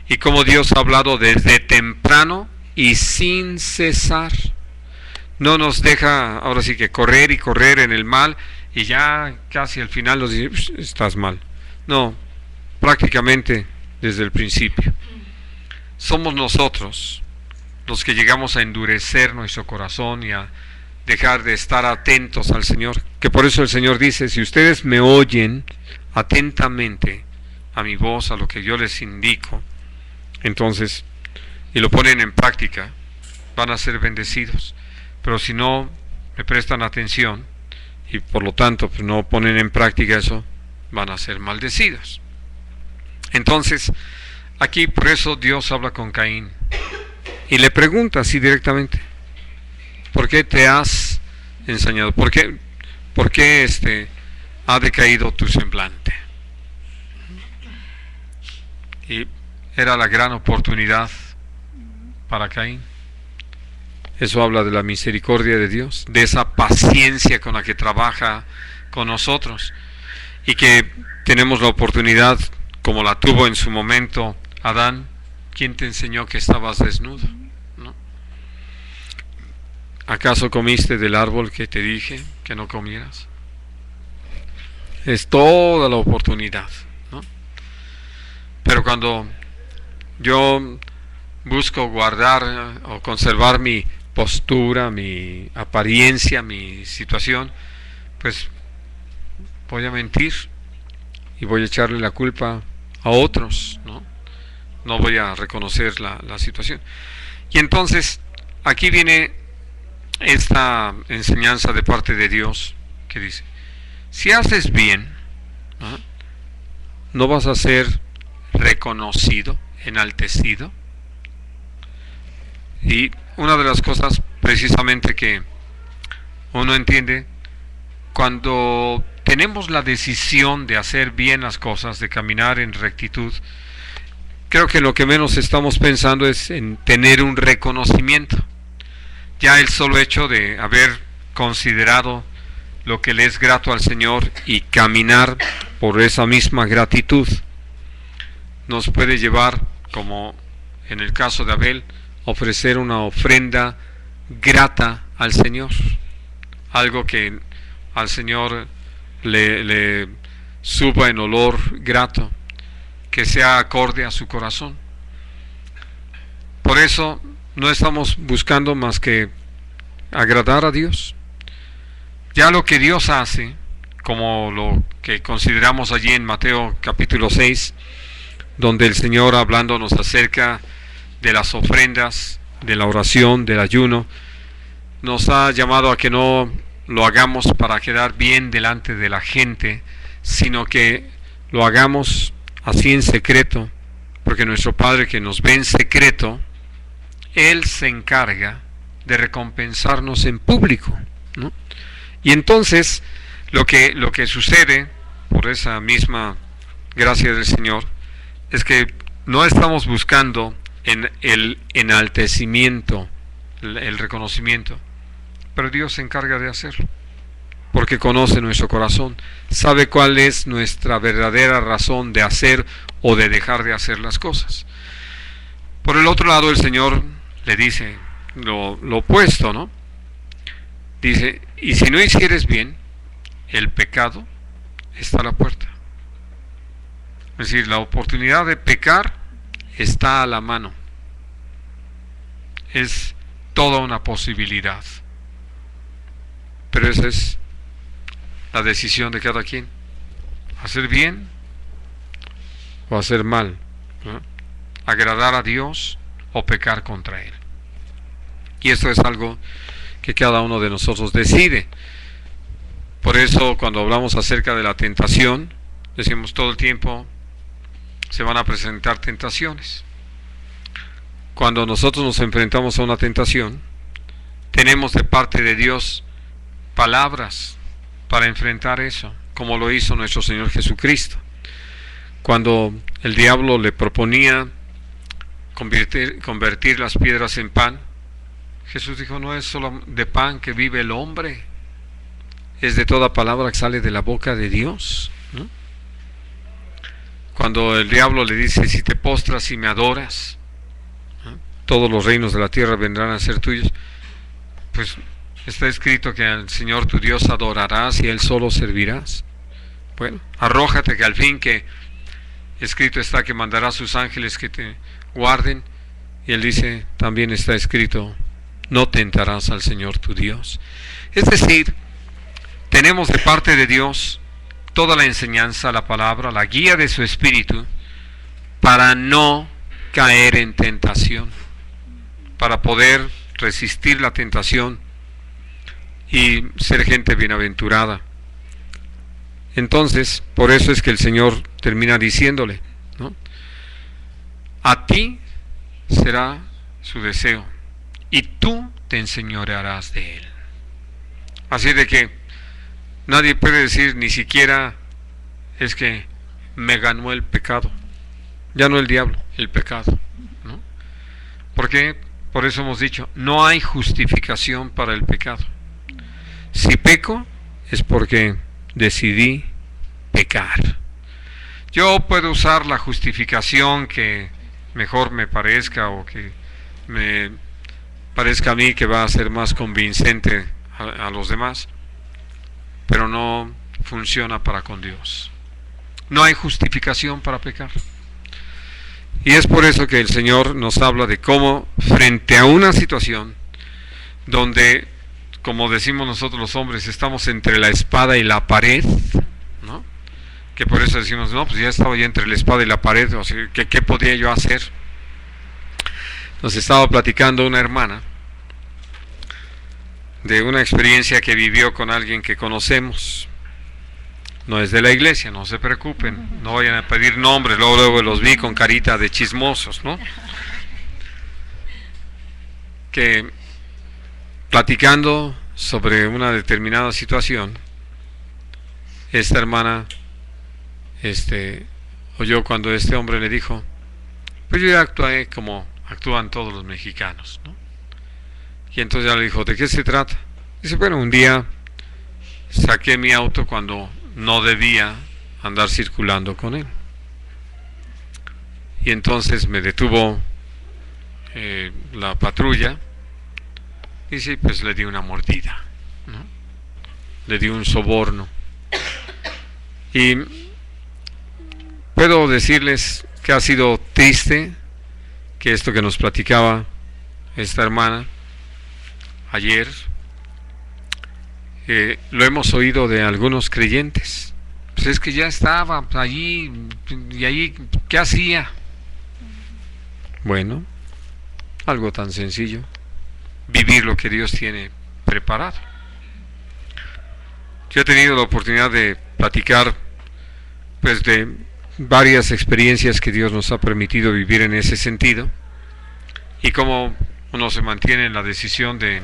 Y como Dios ha hablado desde temprano y sin cesar. No nos deja ahora sí que correr y correr en el mal y ya casi al final nos dice, estás mal. No, prácticamente desde el principio. Somos nosotros los que llegamos a endurecer nuestro corazón y a dejar de estar atentos al Señor, que por eso el Señor dice, si ustedes me oyen atentamente a mi voz, a lo que yo les indico, entonces, y lo ponen en práctica, van a ser bendecidos. Pero si no me prestan atención y por lo tanto pues no ponen en práctica eso, van a ser maldecidos. Entonces, aquí por eso Dios habla con Caín y le pregunta así directamente, ¿por qué te has ensañado? ¿Por qué ha decaído tu semblante? Y era la gran oportunidad para Caín. Eso habla de la misericordia de Dios, de esa paciencia con la que trabaja con nosotros, y que tenemos la oportunidad, como la tuvo en su momento Adán. ¿Quién te enseñó que estabas desnudo? ¿No? ¿Acaso comiste del árbol que te dije que no comieras? Es toda la oportunidad, ¿no? Pero cuando yo busco guardar o conservar mi postura, mi apariencia, mi situación, pues voy a mentir y voy a echarle la culpa a otros, ¿no? No voy a reconocer la situación. Y entonces aquí viene esta enseñanza de parte de Dios que dice, si haces bien, ¿no vas a ser reconocido, enaltecido? Y una de las cosas precisamente que uno entiende, cuando tenemos la decisión de hacer bien las cosas, de caminar en rectitud, creo que lo que menos estamos pensando es en tener un reconocimiento. Ya el solo hecho de haber considerado lo que le es grato al Señor y caminar por esa misma gratitud nos puede llevar, como en el caso de Abel, ofrecer una ofrenda grata al Señor, algo que al Señor le suba en olor grato, que sea acorde a su corazón. Por eso no estamos buscando más que agradar a Dios. Ya lo que Dios hace, como lo que consideramos allí en Mateo capítulo 6, donde el Señor, hablándonos acerca de las ofrendas, de la oración, del ayuno, nos ha llamado a que no lo hagamos para quedar bien delante de la gente, sino que lo hagamos así en secreto, porque nuestro Padre que nos ve en secreto, Él se encarga de recompensarnos en público, ¿no? Y entonces lo que sucede por esa misma gracia del Señor, es que no estamos buscando en el enaltecimiento, el reconocimiento, pero Dios se encarga de hacerlo, porque conoce nuestro corazón, sabe cuál es nuestra verdadera razón de hacer o de dejar de hacer las cosas. Por el otro lado, el Señor le dice lo opuesto, ¿no? Dice, y si no hicieres bien, el pecado está a la puerta. Es decir, la oportunidad de pecar está a la mano. Es toda una posibilidad. Pero esa es la decisión de cada quien. Hacer bien o hacer mal, ¿no? Agradar a Dios o pecar contra Él. Y esto es algo que cada uno de nosotros decide. Por eso cuando hablamos acerca de la tentación, decimos todo el tiempo se van a presentar tentaciones. Cuando nosotros nos enfrentamos a una tentación, tenemos de parte de Dios palabras para enfrentar eso, como lo hizo nuestro Señor Jesucristo. Cuando el diablo le proponía convertir las piedras en pan, Jesús dijo, no es solo de pan que vive el hombre, es de toda palabra que sale de la boca de Dios, ¿no? Cuando el diablo le dice, si te postras y me adoras, ¿no?, todos los reinos de la tierra vendrán a ser tuyos, pues está escrito que al Señor tu Dios adorarás y a Él solo servirás. Bueno, arrójate, que al fin que escrito está que mandará a sus ángeles que te guarden, y Él dice, también está escrito, no tentarás al Señor tu Dios. Es decir, tenemos de parte de Dios toda la enseñanza, la palabra, la guía de su Espíritu, para no caer en tentación, para poder resistir la tentación y ser gente bienaventurada. Entonces, por eso es que el Señor termina diciéndole, ¿no?, a ti será su deseo y tú te enseñorearás de él. Así de que nadie puede decir ni siquiera es que me ganó el pecado, ya no el diablo, el pecado, ¿no? Porque por eso hemos dicho, no hay justificación para el pecado. Si peco es porque decidí pecar. Yo puedo usar la justificación que mejor me parezca o que me parezca a mí que va a ser más convincente a los demás, pero no funciona para con Dios. No hay justificación para pecar. Y es por eso que el Señor nos habla de cómo frente a una situación donde, como decimos nosotros los hombres, estamos entre la espada y la pared, ¿no? Que por eso decimos, no, pues ya estaba yo entre la espada y la pared, o sea, ¿qué podía yo hacer? Nos estaba platicando una hermana de una experiencia que vivió con alguien que conocemos. No es de la iglesia, no se preocupen, no vayan a pedir nombres, luego los vi con carita de chismosos, ¿no? Que platicando sobre una determinada situación, esta hermana oyó cuando este hombre le dijo, pues yo ya actué como actúan todos los mexicanos, ¿no? Y entonces ya le dijo, ¿de qué se trata? Dice, bueno, un día saqué mi auto cuando no debía andar circulando con él. Y entonces me detuvo la patrulla. Y sí, pues le di una mordida, ¿no? Le di un soborno. Y puedo decirles que ha sido triste que esto que nos platicaba esta hermana ayer, lo hemos oído de algunos creyentes. Pues es que ya estaba allí, y allí, ¿qué hacía? Bueno, algo tan sencillo, vivir lo que Dios tiene preparado. Yo he tenido la oportunidad de platicar, pues, de varias experiencias que Dios nos ha permitido vivir en ese sentido, y cómo uno se mantiene en la decisión de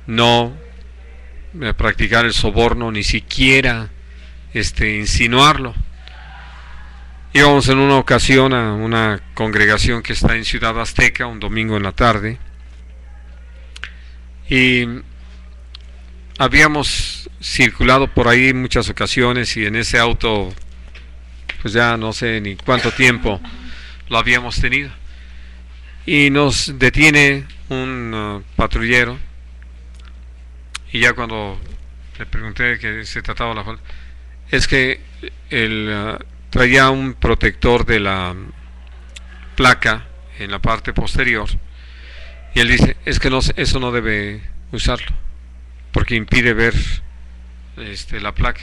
no practicar el soborno, ni siquiera insinuarlo. Íbamos en una ocasión a una congregación que está en Ciudad Azteca, un domingo en la tarde, y habíamos circulado por ahí muchas ocasiones, y en ese auto pues ya no sé ni cuánto tiempo lo habíamos tenido, y nos detiene un patrullero, y ya cuando le pregunté de qué se trataba la falta, es que él traía un protector de la placa en la parte posterior, y él dice, es que no, eso no debe usarlo porque impide ver la placa.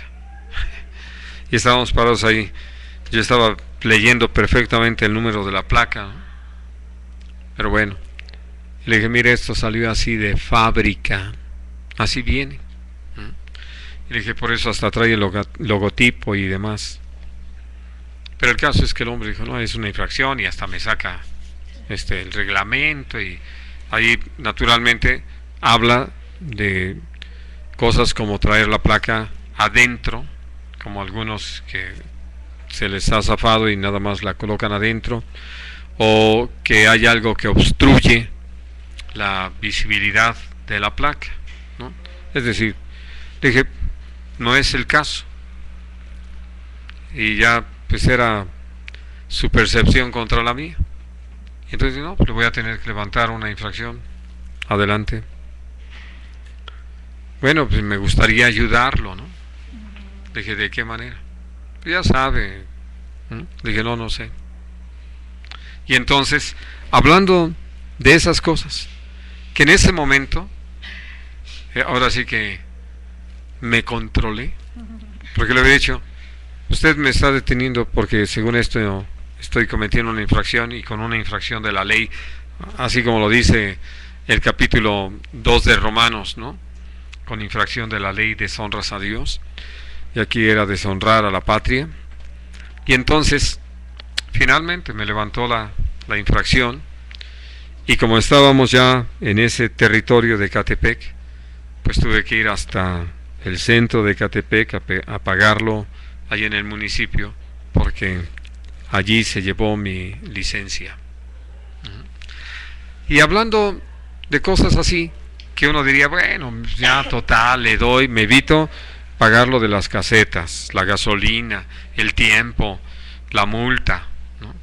Y estábamos parados ahí, yo estaba leyendo perfectamente el número de la placa, ¿no? Pero bueno, le dije, mire, esto salió así de fábrica, así viene. Y le dije, por eso hasta trae el logotipo y demás. Pero el caso es que el hombre dijo, no, es una infracción, y hasta me saca el reglamento, y ahí naturalmente habla de cosas como traer la placa adentro, como algunos que se les ha zafado y nada más la colocan adentro, o que hay algo que obstruye la visibilidad de la placa, ¿no? Es decir, dije, no es el caso, y ya pues era su percepción contra la mía. Y entonces no, pues le voy a tener que levantar una infracción. Adelante. Bueno, pues me gustaría ayudarlo, ¿no? Dije, ¿de qué manera? Pues ya sabe. Dije, no sé. Y entonces, hablando de esas cosas, que en ese momento, ahora sí que me controlé, porque le había dicho, usted me está deteniendo porque según esto estoy cometiendo una infracción, y con una infracción de la ley, así como lo dice el capítulo 2 de Romanos, ¿no? Con infracción de la ley deshonras a Dios, y aquí era deshonrar a la patria. Y entonces finalmente me levantó la infracción, y como estábamos ya en ese territorio de Ecatepec, pues tuve que ir hasta el centro de Ecatepec a pagarlo allí en el municipio, porque allí se llevó mi licencia. Y hablando de cosas así, que uno diría, bueno, ya total, le doy, me evito pagar lo de las casetas, la gasolina, el tiempo, la multa, ¿no?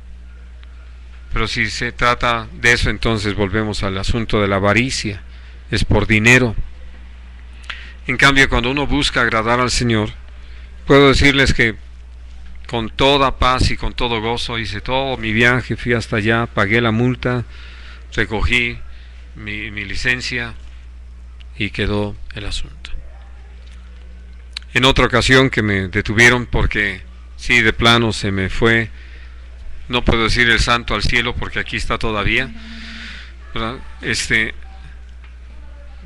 Pero si se trata de eso, entonces volvemos al asunto de la avaricia, es por dinero. En cambio, cuando uno busca agradar al Señor, puedo decirles que con toda paz y con todo gozo hice todo mi viaje, fui hasta allá, pagué la multa, recogí mi licencia, y quedó el asunto. En otra ocasión que me detuvieron porque sí, de plano se me fue, no puedo decir el santo al cielo porque aquí está todavía, ¿verdad?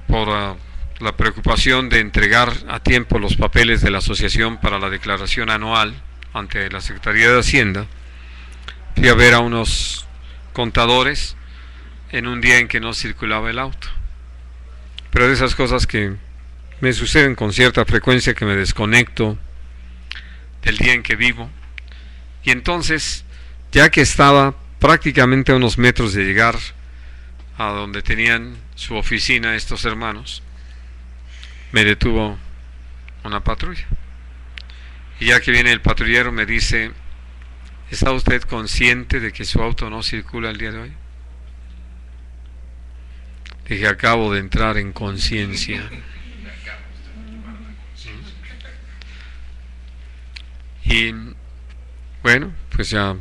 Por la preocupación de entregar a tiempo los papeles de la asociación para la declaración anual ante la Secretaría de Hacienda, fui a ver a unos contadores en un día en que no circulaba el auto. Pero de esas cosas que me suceden con cierta frecuencia, que me desconecto del día en que vivo. Y entonces, ya que estaba prácticamente a unos metros de llegar a donde tenían su oficina estos hermanos, me detuvo una patrulla. Y ya que viene el patrullero me dice, ¿está usted consciente de que su auto no circula el día de hoy? Dije, acabo de entrar en conciencia. Y bueno, pues ya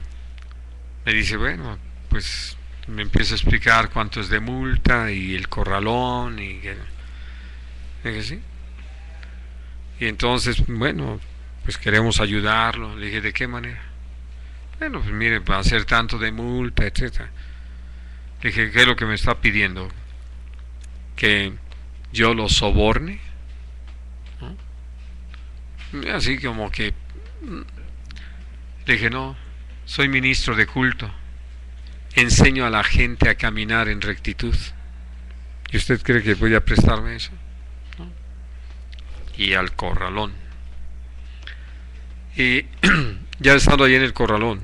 me dice, bueno, pues me empieza a explicar cuánto es de multa y el corralón, y que dije, sí. Y entonces, bueno, pues queremos ayudarlo. Le dije, ¿de qué manera? Bueno, pues mire, va a ser tanto de multa, etcétera. Le dije, ¿qué es lo que me está pidiendo? ¿Que yo lo soborne? ¿No? Así como que le dije, no, soy ministro de culto, enseño a la gente a caminar en rectitud, ¿y usted cree que voy a prestarme eso? ¿No? Y al corralón. Y ya estando ahí en el corralón,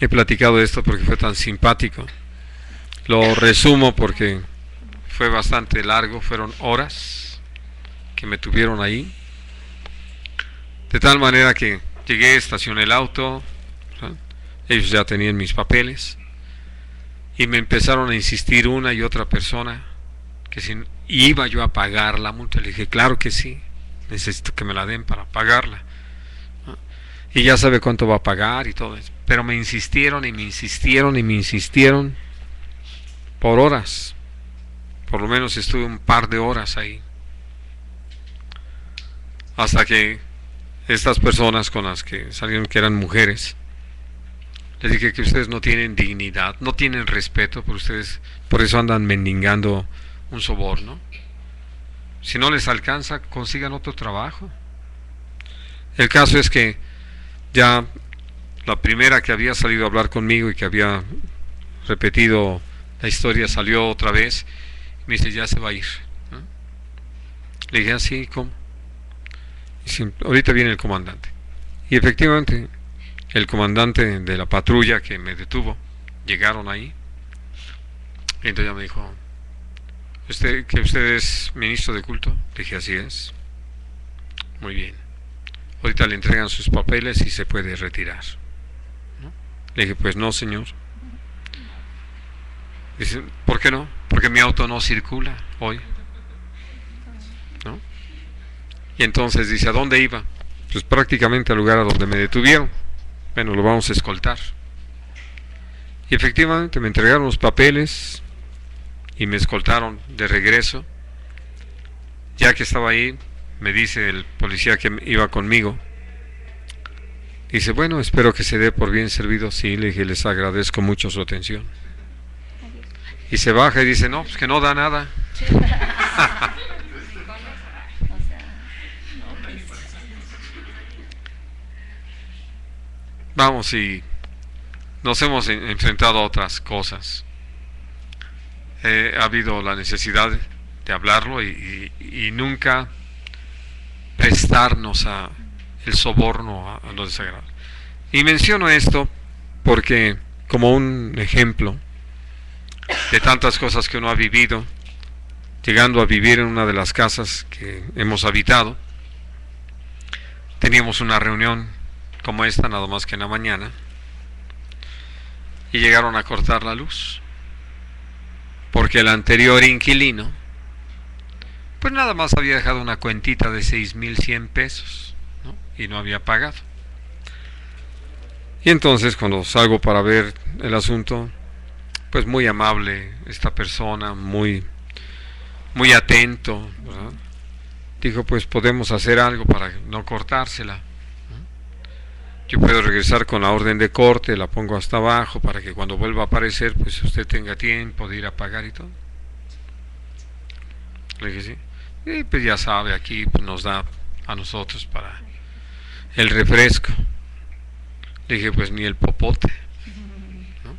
he platicado esto porque fue tan simpático. Lo resumo porque fue bastante largo, fueron horas que me tuvieron ahí. De tal manera que llegué, estacioné el auto, ¿sí? Ellos ya tenían mis papeles y me empezaron a insistir una y otra persona que si iba yo a pagar la multa. Le dije, claro que sí, necesito que me la den para pagarla, ¿no? Y ya sabe cuánto va a pagar y todo eso. Pero me insistieron y me insistieron y me insistieron por horas. Por lo menos estuve un par de horas ahí. Hasta que estas personas con las que salieron, que eran mujeres, les dije que ustedes no tienen dignidad, no tienen respeto, por ustedes, por eso andan mendigando un soborno. Si no les alcanza, consigan otro trabajo. El caso es que ya la primera que había salido a hablar conmigo y que había repetido la historia salió otra vez. Me dice, ya se va a ir, ¿no? Le dije, así, ¿cómo? Y dice, ahorita viene el comandante. Y efectivamente, el comandante de la patrulla que me detuvo, llegaron ahí. Y entonces ya me dijo, ¿que usted es ministro de culto? Le dije, así es. Muy bien. Ahorita le entregan sus papeles y se puede retirar, ¿no? Le dije, pues no, señor. Dice, ¿por qué no? Porque mi auto no circula hoy, ¿no? Y entonces dice, ¿a dónde iba? Pues prácticamente al lugar a donde me detuvieron. Bueno, lo vamos a escoltar. Y efectivamente me entregaron los papeles y me escoltaron de regreso. Ya que estaba ahí, me dice el policía que iba conmigo, dice, bueno, espero que se dé por bien servido. Sí, le dije, les agradezco mucho su atención. Y se baja y dice, no, pues que no da nada. Vamos, y nos hemos enfrentado a otras cosas. Ha habido la necesidad de hablarlo y nunca prestarnos a el soborno, a lo desagradable. Y menciono esto porque como un ejemplo de tantas cosas que uno ha vivido, llegando a vivir en una de las casas que hemos habitado, teníamos una reunión como esta, nada más que en la mañana, y llegaron a cortar la luz, porque el anterior inquilino, pues nada más había dejado una cuentita de 6,100 pesos, ¿no? Y no había pagado. Y entonces cuando salgo para ver el asunto, pues muy amable esta persona, muy atento, ¿verdad? Dijo, pues podemos hacer algo para no cortársela, ¿no? Yo puedo regresar con la orden de corte, la pongo hasta abajo para que cuando vuelva a aparecer, pues usted tenga tiempo de ir a pagar y todo. Le dije, sí. Y pues ya sabe, aquí pues, nos da a nosotros para el refresco. Le dije, pues ni el popote, ¿no?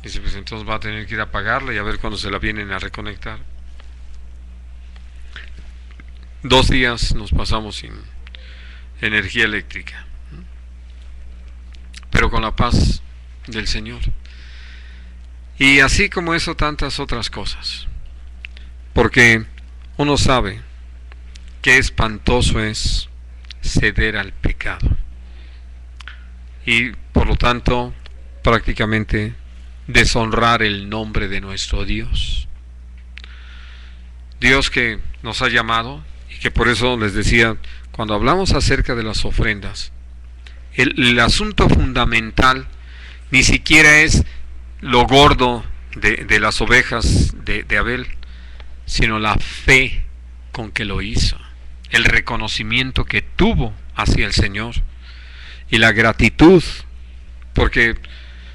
Dice, pues entonces va a tener que ir a pagarla y a ver cuándo se la vienen a reconectar. 2 días nos pasamos sin energía eléctrica, ¿no? Pero con la paz del Señor. Y así como eso, tantas otras cosas. Porque uno sabe qué espantoso es ceder al pecado. Y por lo tanto, prácticamente deshonrar el nombre de nuestro Dios. Dios que nos ha llamado, y que por eso les decía, cuando hablamos acerca de las ofrendas, el asunto fundamental ni siquiera es lo gordo de las ovejas de Abel, sino la fe con que lo hizo, el reconocimiento que tuvo hacia el Señor y la gratitud, porque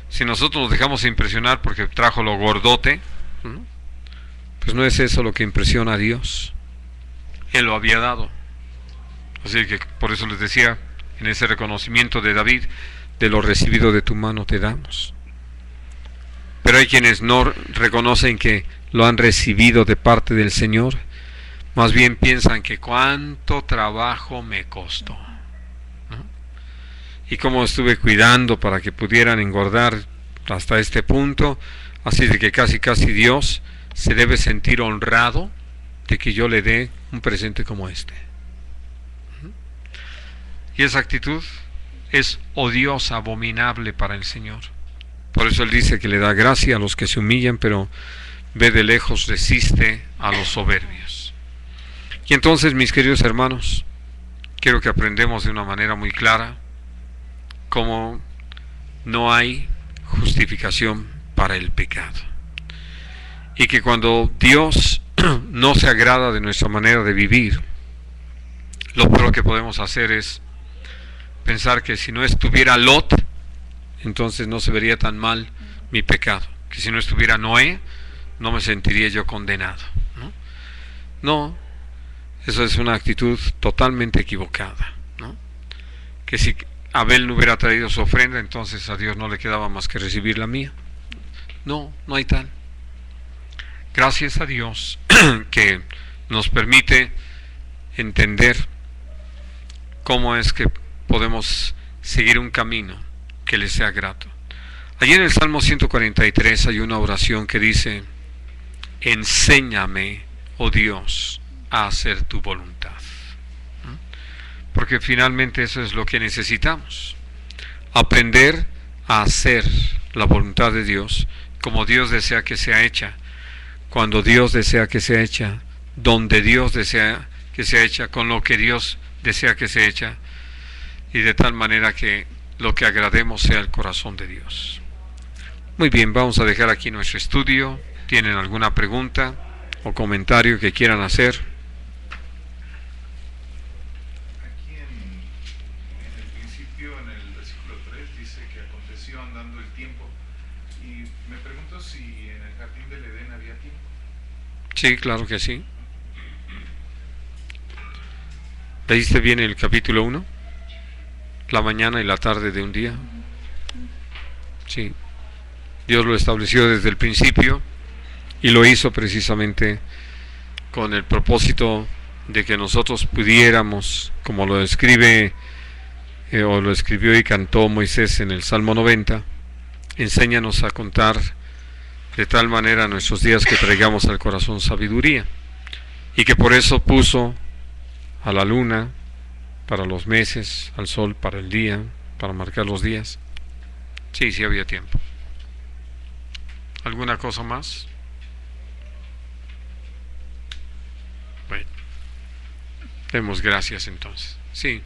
si nosotros nos dejamos impresionar porque trajo lo gordote, ¿no? Pues no es eso lo que impresiona a Dios. Él lo había dado. Así que por eso les decía, en ese reconocimiento de David, de lo recibido de tu mano te damos. Pero hay quienes no reconocen que lo han recibido de parte del Señor, más bien piensan que cuánto trabajo me costó, ¿no? y cómo estuve cuidando para que pudieran engordar hasta este punto. Así de que casi Dios se debe sentir honrado de que yo le dé un presente como este. Y esa actitud es odiosa, abominable para el Señor. Por eso Él dice que le da gracia a los que se humillan, pero ve de lejos, resiste a los soberbios. Y entonces, mis queridos hermanos, quiero que aprendamos de una manera muy clara cómo no hay justificación para el pecado. Y que cuando Dios no se agrada de nuestra manera de vivir, lo peor que podemos hacer es pensar que si no estuviera Lot, entonces no se vería tan mal mi pecado. Que si no estuviera Noé, no me sentiría yo condenado. No, eso es una actitud totalmente equivocada, ¿no? Que si Abel no hubiera traído su ofrenda, entonces a Dios no le quedaba más que recibir la mía. No hay tal. Gracias a Dios que nos permite entender cómo es que podemos seguir un camino que le sea grato. Allí en el Salmo 143 hay una oración que dice: enséñame, oh Dios, a hacer tu voluntad. Porque finalmente eso es lo que necesitamos, aprender a hacer la voluntad de Dios como Dios desea que sea hecha, cuando Dios desea que sea hecha, donde Dios desea que sea hecha, con lo que Dios desea que sea hecha, y de tal manera que lo que agrademos sea el corazón de Dios. Muy bien, vamos a dejar aquí nuestro estudio. ¿Tienen alguna pregunta o comentario que quieran hacer? Aquí en el principio, en el versículo 3, dice que aconteció andando el tiempo. Y me pregunto si en el jardín del Edén había tiempo. Sí, claro que sí. ¿Leíste bien el capítulo 1? La mañana y la tarde de un día. Sí. Dios lo estableció desde el principio y lo hizo precisamente con el propósito de que nosotros pudiéramos, como lo escribe o lo escribió y cantó Moisés en el Salmo 90, enséñanos a contar de tal manera nuestros días que traigamos al corazón sabiduría, y que por eso puso a la luna para los meses, al sol para el día, para marcar los días. Sí había tiempo. ¿Alguna cosa más? Bueno, demos gracias entonces. Sí.